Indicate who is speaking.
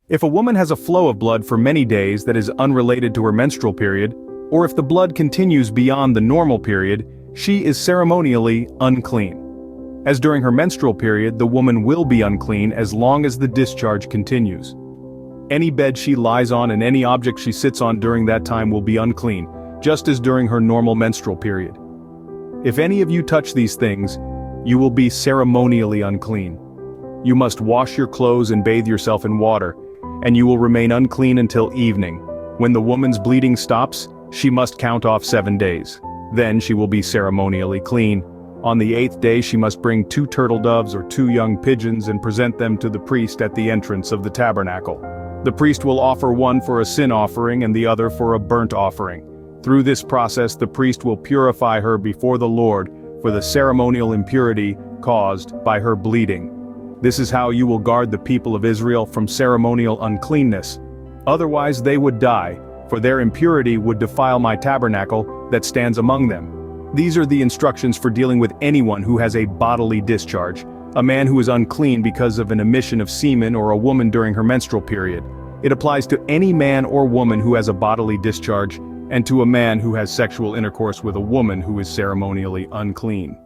Speaker 1: If a woman has a flow of blood for many days that is unrelated to her menstrual period, or if the blood continues beyond the normal period, she is ceremonially unclean. As during her menstrual period, the woman will be unclean as long as the discharge continues. Any bed she lies on and any object she sits on during that time will be unclean, just as during her normal menstrual period. If any of you touch these things, you will be ceremonially unclean. You must wash your clothes and bathe yourself in water, and you will remain unclean until evening. When the woman's bleeding stops, she must count off 7 days. Then she will be ceremonially clean. On the 8th day she must bring 2 turtle doves or 2 young pigeons and present them to the priest at the entrance of the tabernacle. The priest will offer one for a sin offering and the other for a burnt offering. Through this process the priest will purify her before the Lord for the ceremonial impurity caused by her bleeding. This is how you will guard the people of Israel from ceremonial uncleanness. Otherwise they would die, for their impurity would defile my tabernacle that stands among them. These are the instructions for dealing with anyone who has a bodily discharge, a man who is unclean because of an emission of semen or a woman during her menstrual period. It applies to any man or woman who has a bodily discharge, and to a man who has sexual intercourse with a woman who is ceremonially unclean.